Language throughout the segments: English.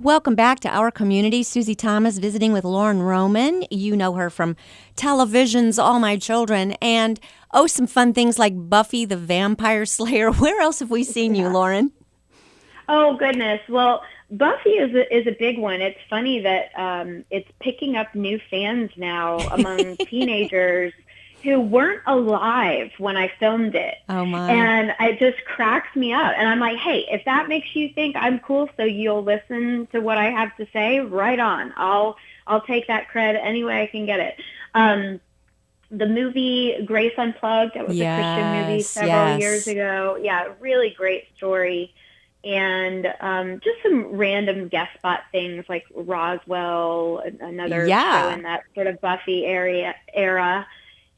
Welcome back to our community. Susie Thomas visiting with Lauren Roman. You know her from television's All My Children and, some fun things like Buffy the Vampire Slayer. Where else have we seen you, Lauren? Oh, goodness. Well, Buffy is a big one. It's funny that it's picking up new fans now among teenagers who weren't alive when I filmed it. Oh, my. And it just cracks me up. And I'm like, hey, if that makes you think I'm cool so you'll listen to what I have to say, right on. I'll take that credit any way I can get it. The movie Grace Unplugged, that was a Christian movie several years ago. Yeah, really great story. And just some random guest spot things like Roswell, another show in that sort of Buffy era.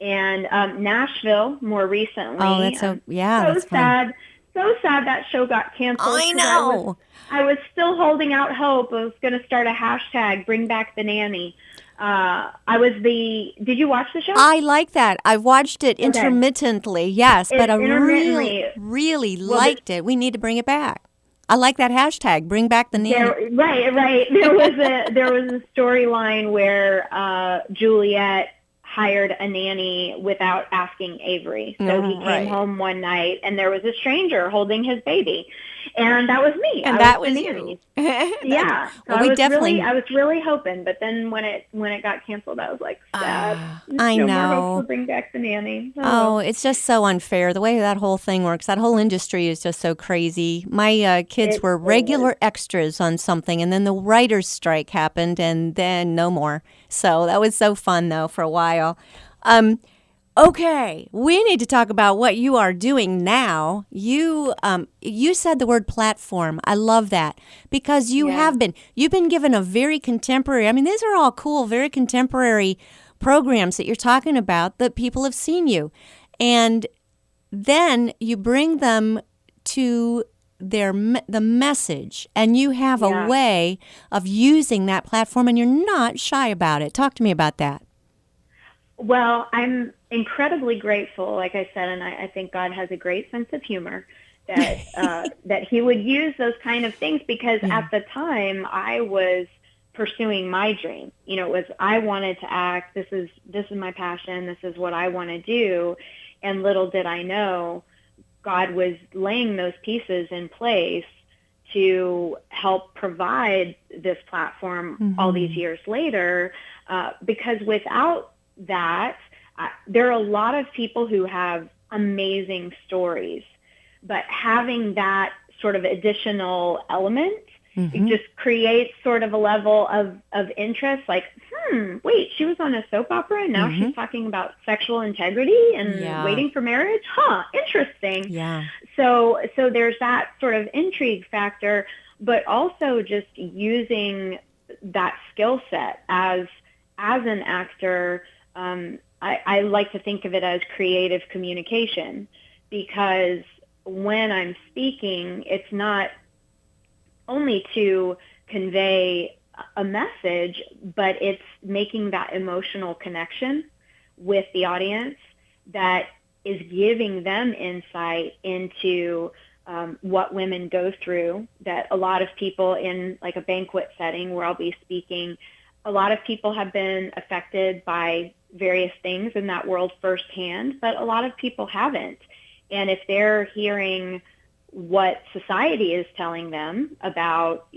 And Nashville more recently. Oh, that's so that's sad. So sad that show got canceled. I know. I was still holding out hope. I was going to start a hashtag, Bring Back the Nanny. Did you watch the show? I like that. I've watched it intermittently, yes, but I really liked it. We need to bring it back. I like that hashtag, Bring Back the Nanny. Right. There was a storyline where Juliet hired a nanny without asking Avery. So he came home one night and there was a stranger holding his baby. And that was me. And that was you. Yeah. So well, I was really hoping, but then when it got canceled, I was like, sad. I know. No more hope for Bring Back the Nanny. Oh, it's just so unfair. The way that whole thing works, that whole industry is just so crazy. My kids were regular extras on something, and then the writer's strike happened, and then no more. So that was so fun, though, for a while. Okay, we need to talk about what you are doing now. You said the word platform. I love that because you've been given a very contemporary, these are all cool, very contemporary programs that you're talking about that people have seen you. And then you bring them to the message, and you have a way of using that platform, and you're not shy about it. Talk to me about that. Well, I'm incredibly grateful, like I said, and I think God has a great sense of humor that that he would use those kind of things because at the time I was pursuing my dream. It was I wanted to act. This is my passion. This is what I want to do. And little did I know, God was laying those pieces in place to help provide this platform all these years later. Because without that, there are a lot of people who have amazing stories, but having that sort of additional element, it just creates sort of a level of interest, like, wait, she was on a soap opera and now she's talking about sexual integrity and waiting for marriage? Interesting. Yeah. So there's that sort of intrigue factor, but also just using that skill set as an actor. I like to think of it as creative communication, because when I'm speaking, it's not only to convey a message, but it's making that emotional connection with the audience that is giving them insight into what women go through, that a lot of people in like a banquet setting where I'll be speaking, a lot of people have been affected by various things in that world firsthand, but a lot of people haven't. And if they're hearing what society is telling them about,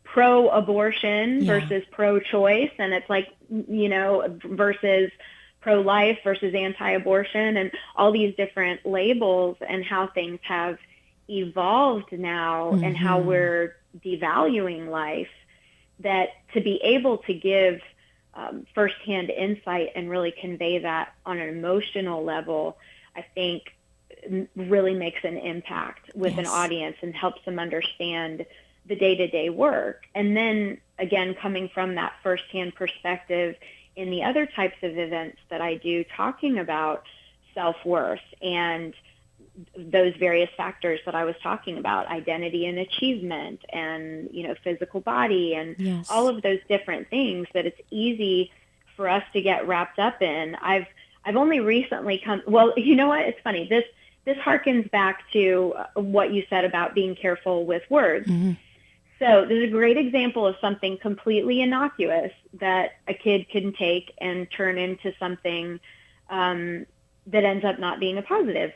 pro-abortion versus pro-choice, and it's like, versus pro-life versus anti-abortion, and all these different labels and how things have evolved now and how we're devaluing life, that to be able to give firsthand insight and really convey that on an emotional level, I think really makes an impact with an audience and helps them understand the day-to-day work. And then, again, coming from that firsthand perspective in the other types of events that I do, talking about self-worth and those various factors that I was talking about, identity and achievement and, physical body and all of those different things that it's easy for us to get wrapped up in. I've only recently you know what? It's funny. This harkens back to what you said about being careful with words. So this is a great example of something completely innocuous that a kid can take and turn into something that ends up not being a positive,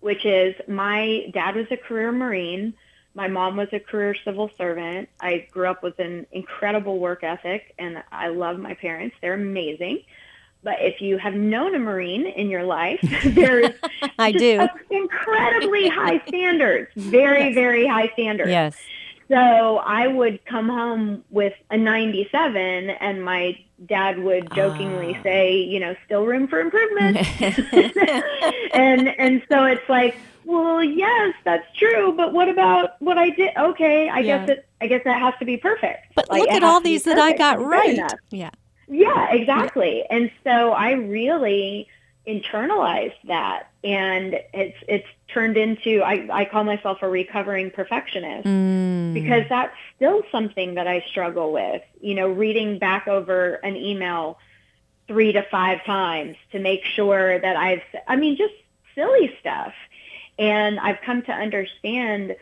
which is my dad was a career Marine. My mom was a career civil servant. I grew up with an incredible work ethic, and I love my parents. They're amazing. But if you have known a Marine in your life, there's I do. Incredibly high standards, very, very high standards. Yes. So I would come home with a 97, and my dad would jokingly say, you know, still room for improvement. and so it's like, well, yes, that's true, but what about what I did? Okay, I guess that has to be perfect. But like, look at all these that I got right. Yeah. Yeah, exactly. Yeah. And so I really internalized that, and it's turned into, I call myself a recovering perfectionist, because that's still something that I struggle with, you know, reading back over an email 3 to 5 times to make sure that just silly stuff. And I've come to understand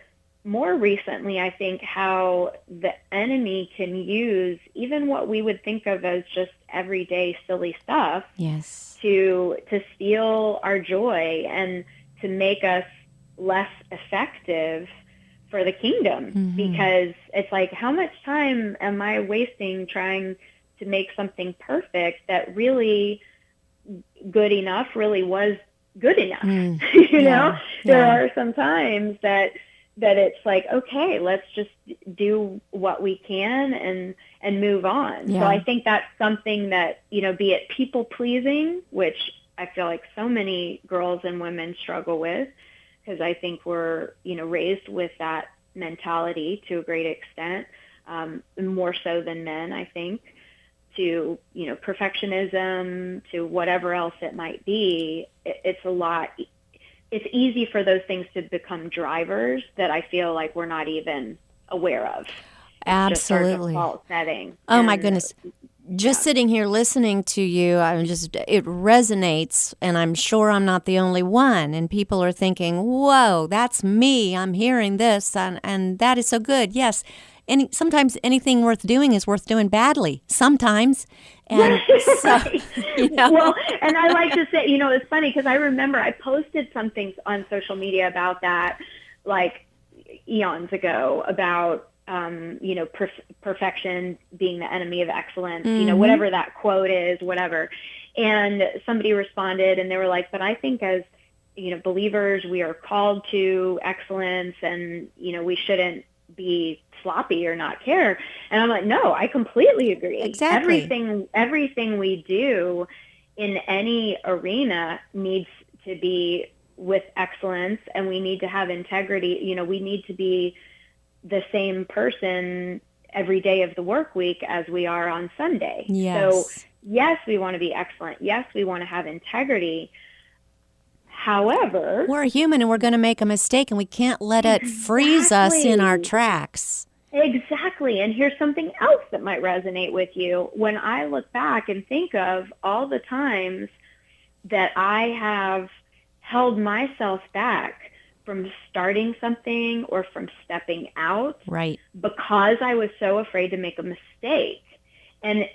more recently, I think, how the enemy can use even what we would think of as just everyday silly stuff, yes, to steal our joy and to make us less effective for the kingdom. Because it's like, how much time am I wasting trying to make something perfect that really good enough really was good enough? You know, there are some times that it's like, okay, let's just do what we can and move on. So I think that's something that, you know, be it people pleasing, which I feel like so many girls and women struggle with, because I think we're, you know, raised with that mentality to a great extent, more so than men, I think, to, you know, perfectionism, to whatever else it might be. It's a lot. It's easy for those things to become drivers that I feel like we're not even aware of. It's absolutely. Just our default setting. Oh, my goodness. Just sitting here listening to you, it resonates, and I'm sure I'm not the only one. And people are thinking, whoa, that's me. I'm hearing this, and that is so good. Yes. Sometimes anything worth doing is worth doing badly. Sometimes. And so, you know. Well, and I like to say, you know, it's funny because I remember I posted something on social media about that, like eons ago, about, you know, perfection being the enemy of excellence, you know, whatever that quote is, whatever. And somebody responded and they were like, but I think as, you know, believers, we are called to excellence, and, you know, we shouldn't be sloppy or not care. And I'm like, no, I completely agree. Exactly. Everything we do in any arena needs to be with excellence, and we need to have integrity. You know, we need to be the same person every day of the work week as we are on Sunday. Yes. So yes, we want to be excellent. Yes, we want to have integrity. However, we're human and we're going to make a mistake, and we can't let it freeze us in our tracks. Exactly. And here's something else that might resonate with you. When I look back and think of all the times that I have held myself back from starting something or from stepping out, right, because I was so afraid to make a mistake. And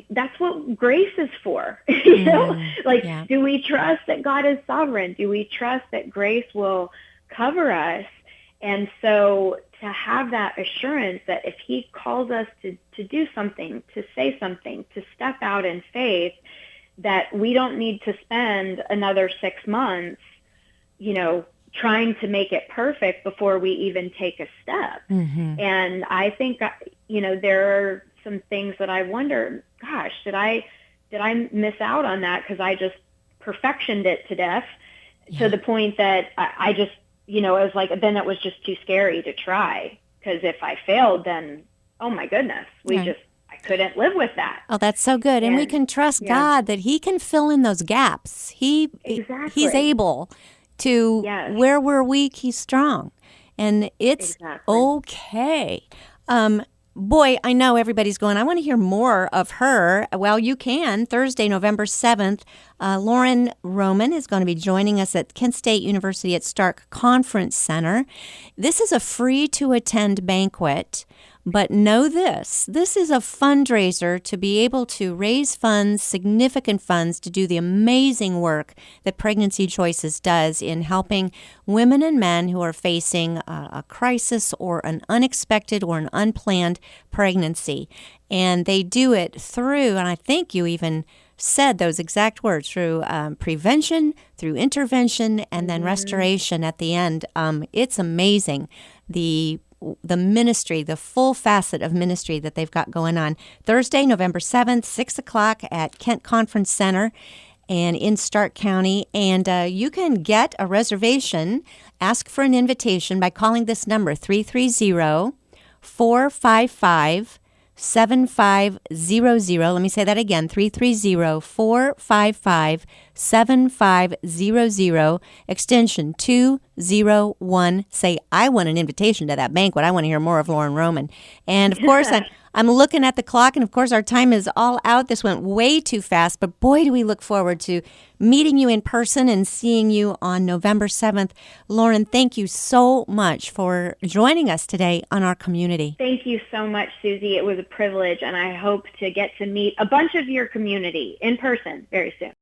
that's what grace is for. You know, like, do we trust that God is sovereign? Do we trust that grace will cover us? And so to have that assurance that if he calls us to do something, to say something, to step out in faith, that we don't need to spend another 6 months, you know, trying to make it perfect before we even take a step. And I think, you know, there are some things that I wonder, gosh, did I miss out on that because I just perfectioned it to death to the point that I just, you know, it was like, then it was just too scary to try, because if I failed, then, oh my goodness, I couldn't live with that. Oh, that's so good. And we can trust God that he can fill in those gaps. He's able to, where we're weak, he's strong. And it's okay. Boy, I know everybody's going, I want to hear more of her. Well, you can. Thursday, November 7th, Lauren Roman is going to be joining us at Kent State University at Stark Conference Center. This is a free-to-attend banquet, but know this is a fundraiser to be able to raise funds, significant funds, to do the amazing work that Pregnancy Choices does in helping women and men who are facing a crisis or an unexpected or an unplanned pregnancy. And they do it through, and I think you even said those exact words, through prevention, through intervention, and then restoration at the end. It's amazing, the ministry, the full facet of ministry that they've got going on. Thursday, November 7th, 6 o'clock at Kent Conference Center and in Stark County. And you can get a reservation, ask for an invitation by calling this number, 330-455-7500. Let me say that again, 330-455-7500, extension 201. Say, I want an invitation to that banquet. I want to hear more of Lauren Roman. And of course, I'm looking at the clock, and of course, our time is all out. This went way too fast, but boy, do we look forward to meeting you in person and seeing you on November 7th. Lauren, thank you so much for joining us today on our community. Thank you so much, Susie. It was a privilege, and I hope to get to meet a bunch of your community in person very soon.